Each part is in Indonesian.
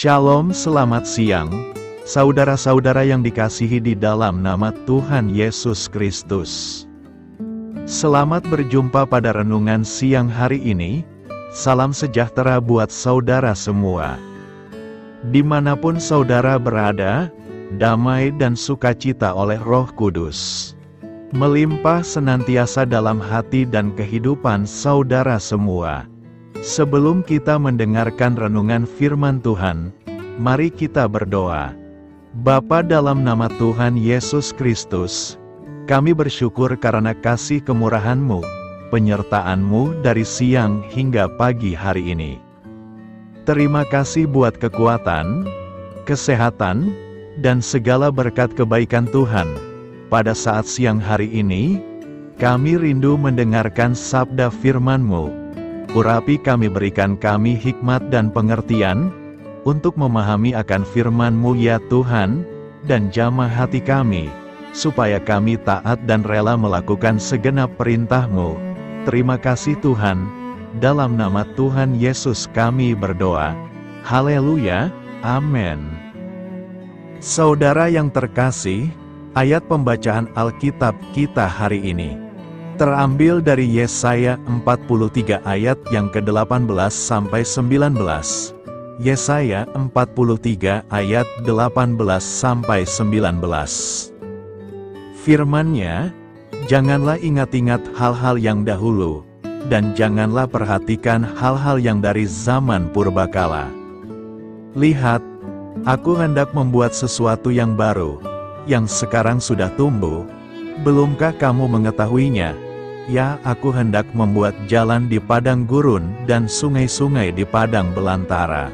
Shalom, selamat siang, saudara-saudara yang dikasihi di dalam nama Tuhan Yesus Kristus. Selamat berjumpa pada renungan siang hari ini. Salam sejahtera buat saudara semua. Dimanapun saudara berada, damai dan sukacita oleh Roh Kudus melimpah senantiasa dalam hati dan kehidupan saudara semua. Sebelum kita mendengarkan renungan firman Tuhan, mari kita berdoa. Bapa, dalam nama Tuhan Yesus Kristus, kami bersyukur karena kasih kemurahan-Mu, penyertaan-Mu dari siang hingga pagi hari ini. Terima kasih buat kekuatan, kesehatan, dan segala berkat kebaikan Tuhan. Pada saat siang hari ini, kami rindu mendengarkan sabda firman-Mu. Urapi kami, berikan kami hikmat dan pengertian, untuk memahami akan firman-Mu ya Tuhan, dan jamah hati kami, supaya kami taat dan rela melakukan segenap perintah-Mu. Terima kasih Tuhan, dalam nama Tuhan Yesus kami berdoa. Haleluya, amin. Saudara yang terkasih, ayat pembacaan Alkitab kita hari ini terambil dari Yesaya 43 ayat yang ke-18 sampai 19. Yesaya 43 ayat 18 sampai 19. Firman-Nya, janganlah ingat-ingat hal-hal yang dahulu, dan janganlah perhatikan hal-hal yang dari zaman purbakala. Lihat, aku hendak membuat sesuatu yang baru, yang sekarang sudah tumbuh. Belumkah kamu mengetahuinya? Ya, aku hendak membuat jalan di padang gurun dan sungai-sungai di padang belantara.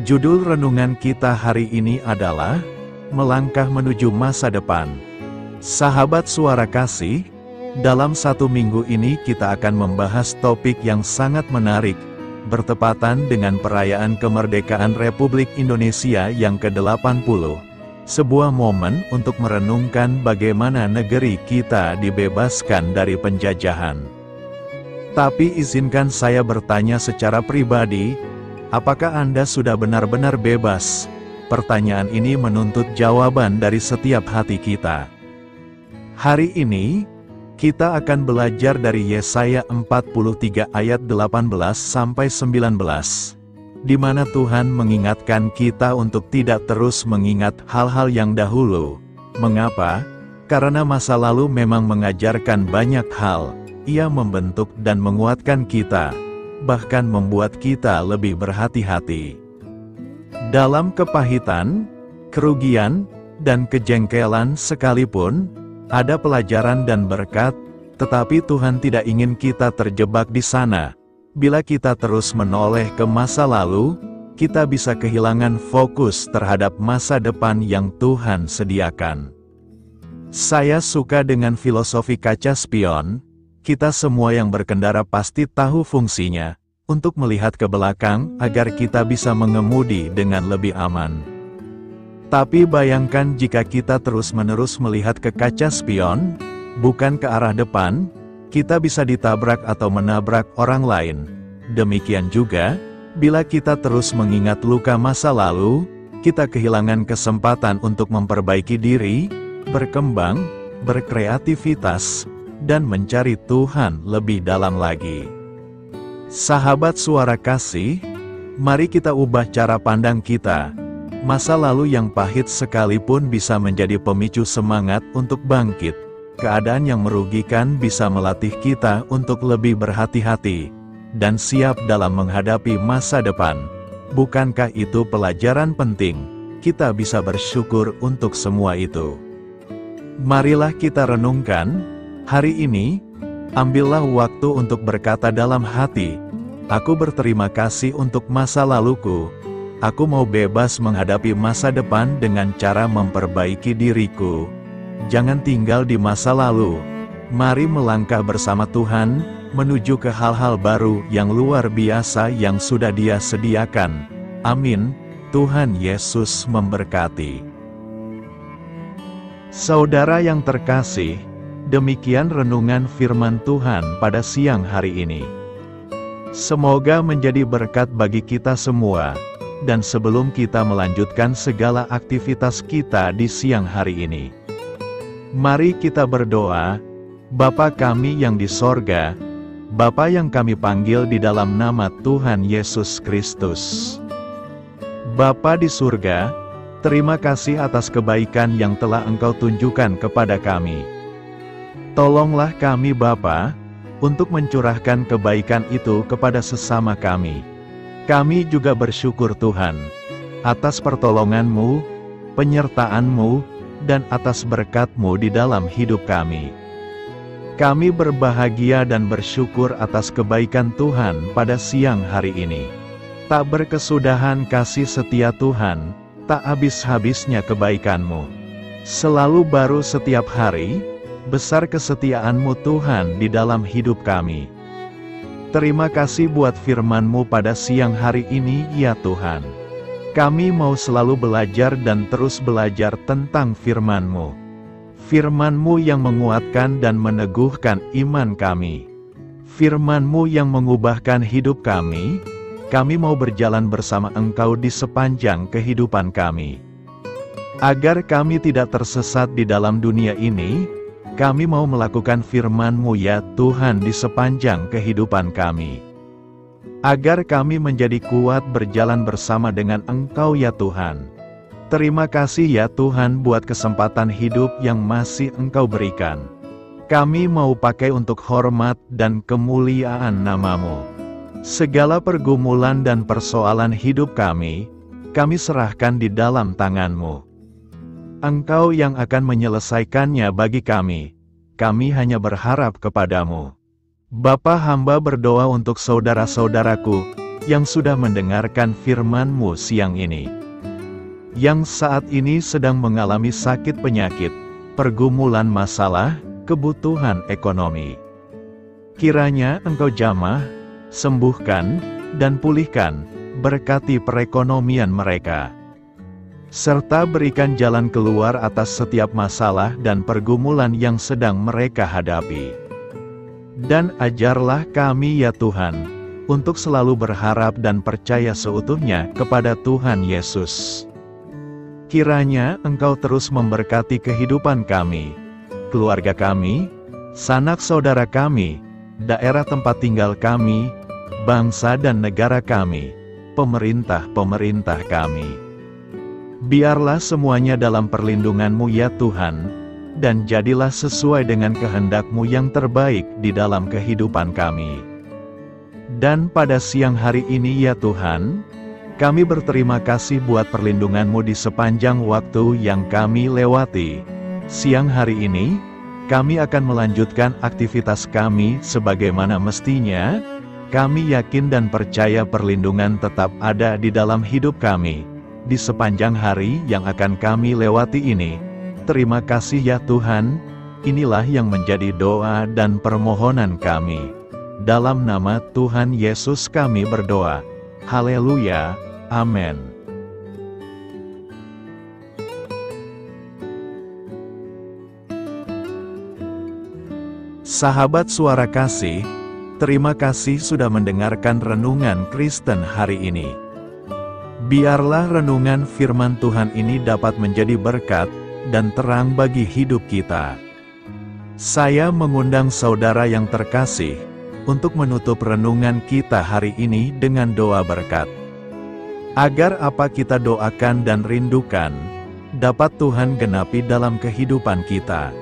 Judul renungan kita hari ini adalah Melangkah Menuju Masa Depan. Sahabat Suara Kasih, dalam satu minggu ini kita akan membahas topik yang sangat menarik, bertepatan dengan perayaan kemerdekaan Republik Indonesia yang ke-80. Sebuah momen untuk merenungkan bagaimana negeri kita dibebaskan dari penjajahan. Tapi izinkan saya bertanya secara pribadi, apakah Anda sudah benar-benar bebas? Pertanyaan ini menuntut jawaban dari setiap hati kita. Hari ini, kita akan belajar dari Yesaya 43 ayat 18 sampai 19. Di mana Tuhan mengingatkan kita untuk tidak terus mengingat hal-hal yang dahulu. Mengapa? Karena masa lalu memang mengajarkan banyak hal. Ia membentuk dan menguatkan kita, bahkan membuat kita lebih berhati-hati. Dalam kepahitan, kerugian, dan kejengkelan sekalipun, ada pelajaran dan berkat, tetapi Tuhan tidak ingin kita terjebak di sana. Bila kita terus menoleh ke masa lalu, kita bisa kehilangan fokus terhadap masa depan yang Tuhan sediakan. Saya suka dengan filosofi kaca spion. Kita semua yang berkendara pasti tahu fungsinya, untuk melihat ke belakang agar kita bisa mengemudi dengan lebih aman. Tapi bayangkan jika kita terus-menerus melihat ke kaca spion, bukan ke arah depan, kita bisa ditabrak atau menabrak orang lain. Demikian juga, bila kita terus mengingat luka masa lalu, kita kehilangan kesempatan untuk memperbaiki diri, berkembang, berkreativitas, dan mencari Tuhan lebih dalam lagi. Sahabat Suara Kasih, mari kita ubah cara pandang kita. Masa lalu yang pahit sekalipun bisa menjadi pemicu semangat untuk bangkit. Keadaan yang merugikan bisa melatih kita untuk lebih berhati-hati dan siap dalam menghadapi masa depan. Bukankah itu pelajaran penting? Kita bisa bersyukur untuk semua itu. Marilah kita renungkan hari ini. Ambillah waktu untuk berkata dalam hati, aku berterima kasih untuk masa laluku. Aku mau bebas menghadapi masa depan dengan cara memperbaiki diriku. Jangan tinggal di masa lalu. Mari melangkah bersama Tuhan, menuju ke hal-hal baru yang luar biasa yang sudah Dia sediakan. Amin. Tuhan Yesus memberkati. Saudara yang terkasih, demikian renungan firman Tuhan pada siang hari ini. Semoga menjadi berkat bagi kita semua. dan sebelum kita melanjutkan segala aktivitas kita di siang hari ini, mari kita berdoa. Bapa kami yang di sorga, Bapa yang kami panggil di dalam nama Tuhan Yesus Kristus. Bapa di surga, terima kasih atas kebaikan yang telah Engkau tunjukkan kepada kami. Tolonglah kami Bapa, untuk mencurahkan kebaikan itu kepada sesama kami. Kami juga bersyukur Tuhan, atas pertolongan-Mu, penyertaan-Mu, dan atas berkat-Mu di dalam hidup kami. Kami berbahagia dan bersyukur atas kebaikan Tuhan pada siang hari ini. Tak berkesudahan kasih setia Tuhan, tak habis-habisnya kebaikan-Mu. Selalu baru setiap hari, besar kesetiaan-Mu Tuhan di dalam hidup kami. Terima kasih buat firman-Mu pada siang hari ini ya Tuhan. Kami mau selalu belajar dan terus belajar tentang firman-Mu. Firman-Mu yang menguatkan dan meneguhkan iman kami. Firman-Mu yang mengubahkan hidup kami mau berjalan bersama Engkau di sepanjang kehidupan kami. Agar kami tidak tersesat di dalam dunia ini, kami mau melakukan firman-Mu ya Tuhan di sepanjang kehidupan kami. Agar kami menjadi kuat berjalan bersama dengan Engkau ya Tuhan. Terima kasih ya Tuhan buat kesempatan hidup yang masih Engkau berikan. Kami mau pakai untuk hormat dan kemuliaan nama-Mu. Segala pergumulan dan persoalan hidup kami serahkan di dalam tangan-Mu. Engkau yang akan menyelesaikannya bagi kami. Kami hanya berharap kepada-Mu. Bapa, hamba berdoa untuk saudara-saudaraku yang sudah mendengarkan firman-Mu siang ini, yang saat ini sedang mengalami sakit penyakit, pergumulan masalah, kebutuhan ekonomi. Kiranya Engkau jamah, sembuhkan, dan pulihkan, berkati perekonomian mereka. Serta berikan jalan keluar atas setiap masalah dan pergumulan yang sedang mereka hadapi. Dan ajarlah kami ya Tuhan, untuk selalu berharap dan percaya seutuhnya kepada Tuhan Yesus. Kiranya Engkau terus memberkati kehidupan kami, keluarga kami, sanak saudara kami, daerah tempat tinggal kami, bangsa dan negara kami, pemerintah-pemerintah kami. Biarlah semuanya dalam perlindungan-Mu ya Tuhan, dan jadilah sesuai dengan kehendak-Mu yang terbaik di dalam kehidupan kami. Dan pada siang hari ini ya Tuhan, kami berterima kasih buat perlindungan-Mu di sepanjang waktu yang kami lewati. Siang hari ini, kami akan melanjutkan aktivitas kami sebagaimana mestinya. Kami yakin dan percaya perlindungan tetap ada di dalam hidup kami di sepanjang hari yang akan kami lewati ini. Terima kasih ya Tuhan, inilah yang menjadi doa dan permohonan kami. Dalam nama Tuhan Yesus kami berdoa. Haleluya, amin. Sahabat Suara Kasih, terima kasih sudah mendengarkan Renungan Kristen hari ini. Biarlah renungan firman Tuhan ini dapat menjadi berkat dan terang bagi hidup kita. Saya mengundang saudara yang terkasih untuk menutup renungan kita hari ini dengan doa berkat. Agar apa kita doakan dan rindukan, dapat Tuhan genapi dalam kehidupan kita.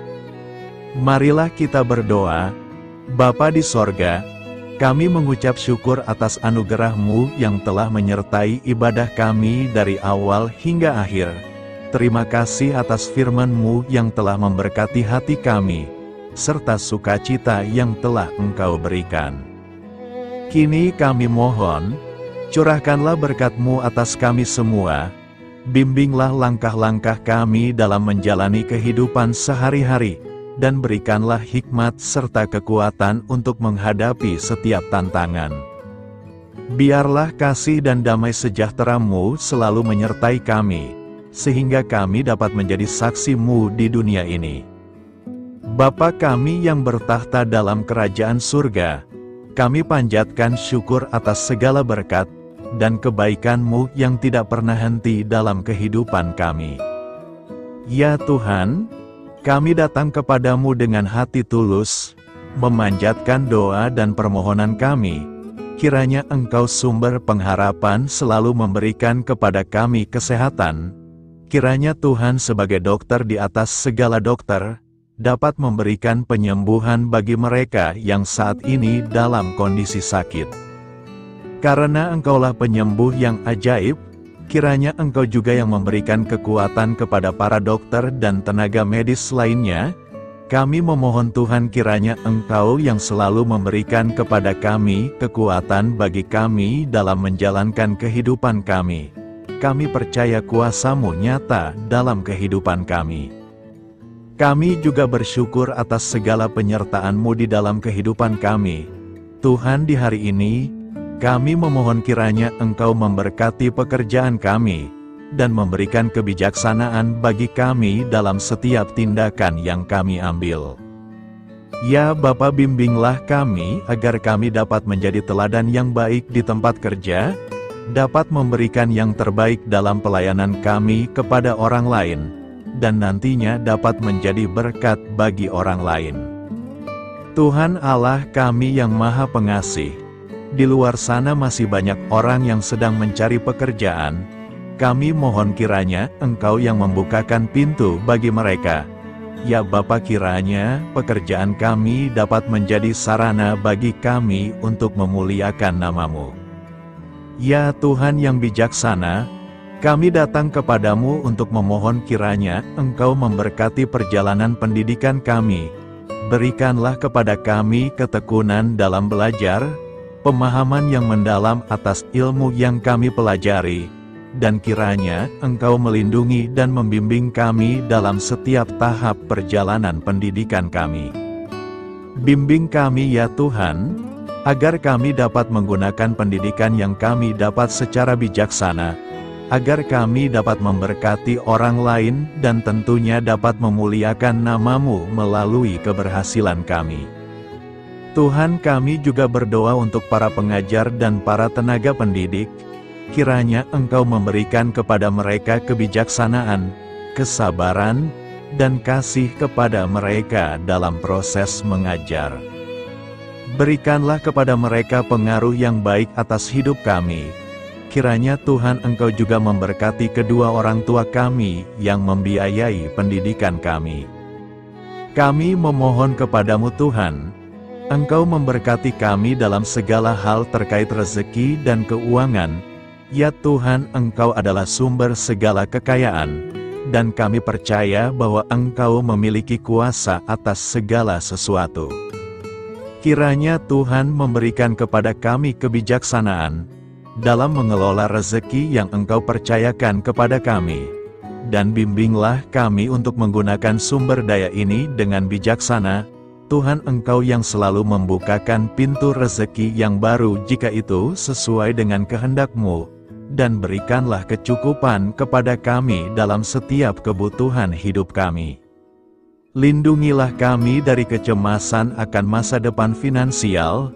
Marilah kita berdoa. Bapa di sorga, kami mengucap syukur atas anugerah-Mu yang telah menyertai ibadah kami dari awal hingga akhir. Terima kasih atas firman-Mu yang telah memberkati hati kami, serta sukacita yang telah Engkau berikan. Kini kami mohon, curahkanlah berkat-Mu atas kami semua, bimbinglah langkah-langkah kami dalam menjalani kehidupan sehari-hari, dan berikanlah hikmat serta kekuatan untuk menghadapi setiap tantangan. Biarlah kasih dan damai sejahtera-Mu selalu menyertai kami, sehingga kami dapat menjadi saksi-Mu di dunia ini. Bapa kami yang bertahta dalam kerajaan surga, kami panjatkan syukur atas segala berkat, dan kebaikan-Mu yang tidak pernah henti dalam kehidupan kami. Ya Tuhan, kami datang kepadamu dengan hati tulus, memanjatkan doa dan permohonan kami. Kiranya Engkau sumber pengharapan selalu memberikan kepada kami kesehatan. Kiranya Tuhan sebagai dokter di atas segala dokter, dapat memberikan penyembuhan bagi mereka yang saat ini dalam kondisi sakit. Karena Engkaulah penyembuh yang ajaib, kiranya Engkau juga yang memberikan kekuatan kepada para dokter dan tenaga medis lainnya. Kami memohon Tuhan kiranya Engkau yang selalu memberikan kepada kami kekuatan bagi kami dalam menjalankan kehidupan kami. Kami percaya kuasa-Mu nyata dalam kehidupan kami. Kami juga bersyukur atas segala penyertaan-Mu di dalam kehidupan kami. Tuhan, di hari ini, kami memohon kiranya Engkau memberkati pekerjaan kami, dan memberikan kebijaksanaan bagi kami dalam setiap tindakan yang kami ambil. Ya Bapa, bimbinglah kami agar kami dapat menjadi teladan yang baik di tempat kerja, dapat memberikan yang terbaik dalam pelayanan kami kepada orang lain, dan nantinya dapat menjadi berkat bagi orang lain. Tuhan Allah kami yang Maha Pengasih, di luar sana masih banyak orang yang sedang mencari pekerjaan. Kami mohon kiranya Engkau yang membukakan pintu bagi mereka. Ya Bapa, kiranya pekerjaan kami dapat menjadi sarana bagi kami untuk memuliakan nama-Mu. Ya Tuhan yang bijaksana, kami datang kepadamu untuk memohon kiranya Engkau memberkati perjalanan pendidikan kami. Berikanlah kepada kami ketekunan dalam belajar, pemahaman yang mendalam atas ilmu yang kami pelajari, dan kiranya Engkau melindungi dan membimbing kami dalam setiap tahap perjalanan pendidikan kami. Bimbing kami ya Tuhan, agar kami dapat menggunakan pendidikan yang kami dapat secara bijaksana, agar kami dapat memberkati orang lain dan tentunya dapat memuliakan nama-Mu melalui keberhasilan kami. Tuhan, kami juga berdoa untuk para pengajar dan para tenaga pendidik, kiranya Engkau memberikan kepada mereka kebijaksanaan, kesabaran, dan kasih kepada mereka dalam proses mengajar. Berikanlah kepada mereka pengaruh yang baik atas hidup kami. Kiranya Tuhan Engkau juga memberkati kedua orang tua kami yang membiayai pendidikan kami. Kami memohon kepadamu Tuhan, Engkau memberkati kami dalam segala hal terkait rezeki dan keuangan. Ya Tuhan, Engkau adalah sumber segala kekayaan, dan kami percaya bahwa Engkau memiliki kuasa atas segala sesuatu. Kiranya Tuhan memberikan kepada kami kebijaksanaan dalam mengelola rezeki yang Engkau percayakan kepada kami, dan bimbinglah kami untuk menggunakan sumber daya ini dengan bijaksana. Tuhan, Engkau yang selalu membukakan pintu rezeki yang baru jika itu sesuai dengan kehendak-Mu, dan berikanlah kecukupan kepada kami dalam setiap kebutuhan hidup kami. Lindungilah kami dari kecemasan akan masa depan finansial,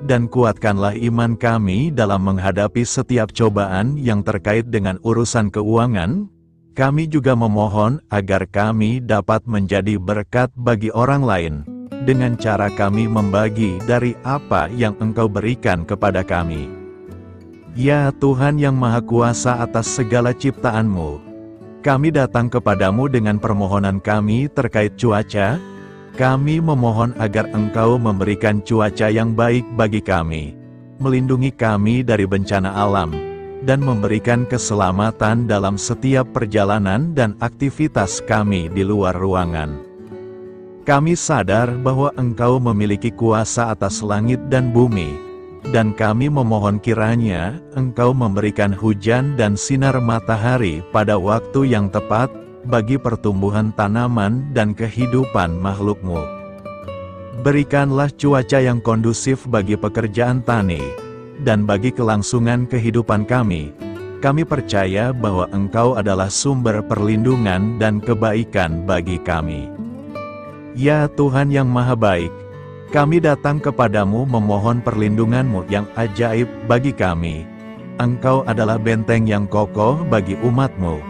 dan kuatkanlah iman kami dalam menghadapi setiap cobaan yang terkait dengan urusan keuangan. Kami juga memohon agar kami dapat menjadi berkat bagi orang lain, dengan cara kami membagi dari apa yang Engkau berikan kepada kami. Ya Tuhan yang Maha Kuasa atas segala ciptaan-Mu, kami datang kepadamu dengan permohonan kami terkait cuaca. Kami memohon agar Engkau memberikan cuaca yang baik bagi kami, melindungi kami dari bencana alam, dan memberikan keselamatan dalam setiap perjalanan dan aktivitas kami di luar ruangan. Kami sadar bahwa Engkau memiliki kuasa atas langit dan bumi, dan kami memohon kiranya Engkau memberikan hujan dan sinar matahari pada waktu yang tepat bagi pertumbuhan tanaman dan kehidupan makhluk-Mu. Berikanlah cuaca yang kondusif bagi pekerjaan tani, dan bagi kelangsungan kehidupan kami. Kami percaya bahwa Engkau adalah sumber perlindungan dan kebaikan bagi kami. Ya Tuhan yang Maha Baik, kami datang kepadamu memohon perlindungan-Mu yang ajaib bagi kami. Engkau adalah benteng yang kokoh bagi umat-Mu,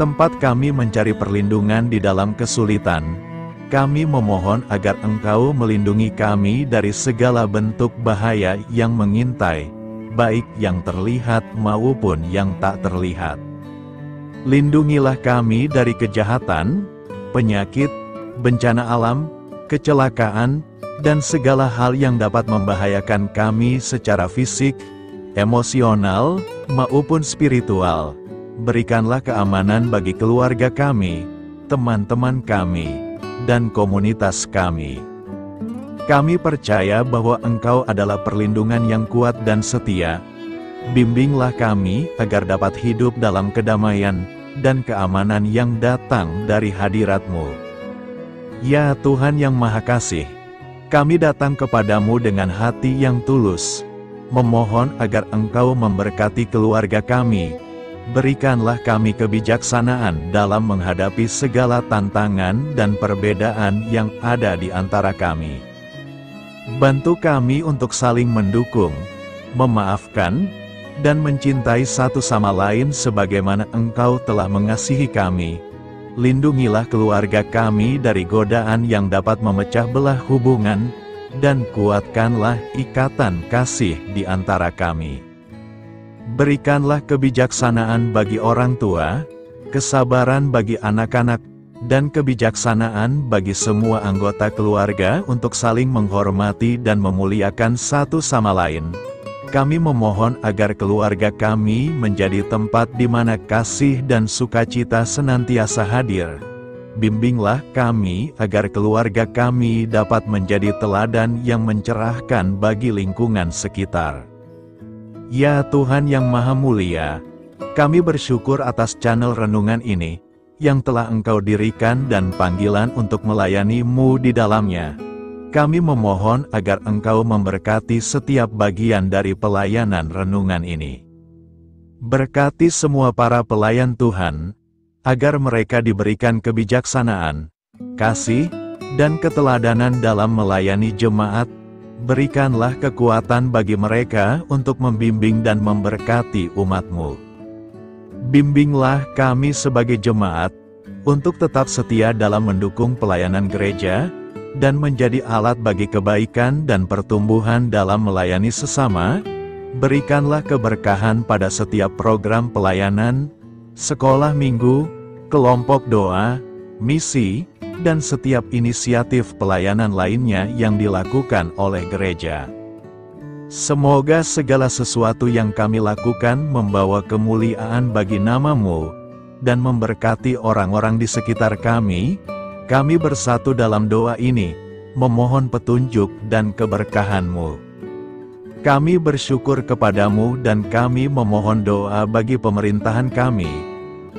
tempat kami mencari perlindungan di dalam kesulitan. Kami memohon agar Engkau melindungi kami dari segala bentuk bahaya yang mengintai, baik yang terlihat maupun yang tak terlihat. Lindungilah kami dari kejahatan, penyakit, bencana alam, kecelakaan, dan segala hal yang dapat membahayakan kami secara fisik, emosional, maupun spiritual. Berikanlah keamanan bagi keluarga kami, teman-teman kami, dan komunitas kami. Kami percaya bahwa Engkau adalah perlindungan yang kuat dan setia. Bimbinglah kami agar dapat hidup dalam kedamaian dan keamanan yang datang dari hadirat-Mu. Ya Tuhan yang Maha Kasih, kami datang kepadamu dengan hati yang tulus, memohon agar Engkau memberkati keluarga kami. Berikanlah kami kebijaksanaan dalam menghadapi segala tantangan dan perbedaan yang ada di antara kami. Bantu kami untuk saling mendukung, memaafkan, dan mencintai satu sama lain sebagaimana Engkau telah mengasihi kami. Lindungilah keluarga kami dari godaan yang dapat memecah belah hubungan, dan kuatkanlah ikatan kasih di antara kami. Berikanlah kebijaksanaan bagi orang tua, kesabaran bagi anak-anak, dan kebijaksanaan bagi semua anggota keluarga untuk saling menghormati dan memuliakan satu sama lain. Kami memohon agar keluarga kami menjadi tempat di mana kasih dan sukacita senantiasa hadir. Bimbinglah kami agar keluarga kami dapat menjadi teladan yang mencerahkan bagi lingkungan sekitar. Ya Tuhan yang Maha Mulia, kami bersyukur atas channel renungan ini, yang telah Engkau dirikan dan panggilan untuk melayani-Mu di dalamnya. Kami memohon agar Engkau memberkati setiap bagian dari pelayanan renungan ini. Berkati semua para pelayan Tuhan, agar mereka diberikan kebijaksanaan, kasih, dan keteladanan dalam melayani jemaat. Berikanlah kekuatan bagi mereka untuk membimbing dan memberkati umat-Mu. Bimbinglah kami sebagai jemaat, untuk tetap setia dalam mendukung pelayanan gereja, dan menjadi alat bagi kebaikan dan pertumbuhan dalam melayani sesama. Berikanlah keberkahan pada setiap program pelayanan, sekolah minggu, kelompok doa, misi, dan setiap inisiatif pelayanan lainnya yang dilakukan oleh gereja. Semoga segala sesuatu yang kami lakukan membawa kemuliaan bagi nama-Mu, dan memberkati orang-orang di sekitar kami. Kami bersatu dalam doa ini, memohon petunjuk dan keberkahan-Mu. Kami bersyukur kepadamu dan kami memohon doa bagi pemerintahan kami.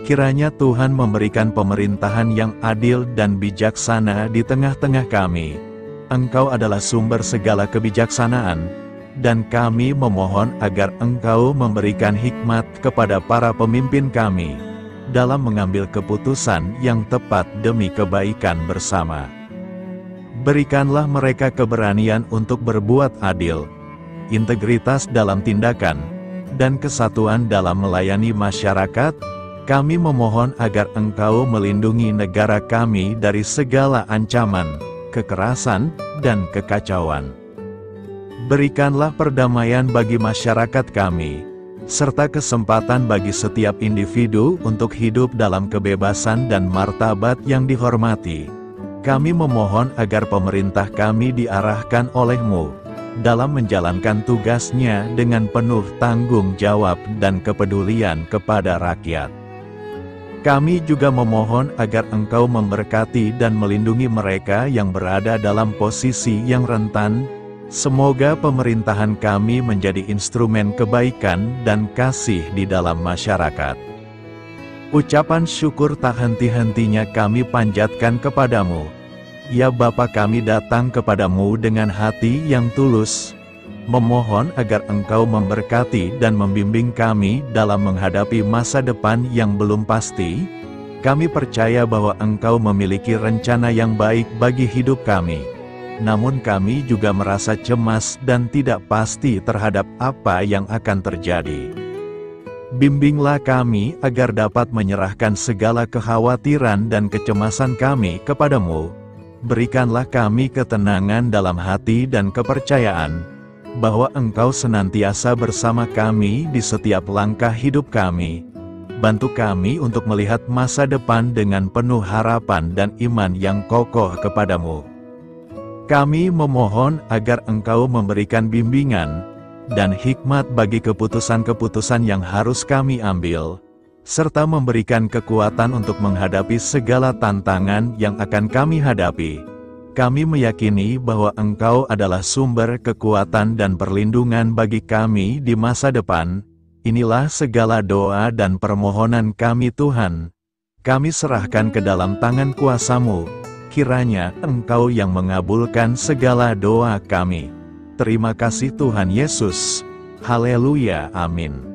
Kiranya Tuhan memberikan pemerintahan yang adil dan bijaksana di tengah-tengah kami. Engkau adalah sumber segala kebijaksanaan, dan kami memohon agar Engkau memberikan hikmat kepada para pemimpin kami, dalam mengambil keputusan yang tepat demi kebaikan bersama. Berikanlah mereka keberanian untuk berbuat adil, integritas dalam tindakan, dan kesatuan dalam melayani masyarakat. Kami memohon agar Engkau melindungi negara kami dari segala ancaman, kekerasan, dan kekacauan. Berikanlah perdamaian bagi masyarakat kami, serta kesempatan bagi setiap individu untuk hidup dalam kebebasan dan martabat yang dihormati. Kami memohon agar pemerintah kami diarahkan oleh-Mu, dalam menjalankan tugasnya dengan penuh tanggung jawab dan kepedulian kepada rakyat. Kami juga memohon agar Engkau memberkati dan melindungi mereka yang berada dalam posisi yang rentan. Semoga pemerintahan kami menjadi instrumen kebaikan dan kasih di dalam masyarakat. Ucapan syukur tak henti-hentinya kami panjatkan kepadamu. Ya Bapa, kami datang kepadamu dengan hati yang tulus, memohon agar Engkau memberkati dan membimbing kami dalam menghadapi masa depan yang belum pasti. Kami percaya bahwa Engkau memiliki rencana yang baik bagi hidup kami. Namun kami juga merasa cemas dan tidak pasti terhadap apa yang akan terjadi. Bimbinglah kami agar dapat menyerahkan segala kekhawatiran dan kecemasan kami kepadamu. Berikanlah kami ketenangan dalam hati dan kepercayaan, bahwa Engkau senantiasa bersama kami di setiap langkah hidup kami. Bantu kami untuk melihat masa depan dengan penuh harapan dan iman yang kokoh kepadamu. Kami memohon agar Engkau memberikan bimbingan dan hikmat bagi keputusan-keputusan yang harus kami ambil, serta memberikan kekuatan untuk menghadapi segala tantangan yang akan kami hadapi. Kami meyakini bahwa Engkau adalah sumber kekuatan dan perlindungan bagi kami di masa depan. Inilah segala doa dan permohonan kami Tuhan. Kami serahkan ke dalam tangan kuasa-Mu. Kiranya Engkau yang mengabulkan segala doa kami. Terima kasih Tuhan Yesus. Haleluya, amin.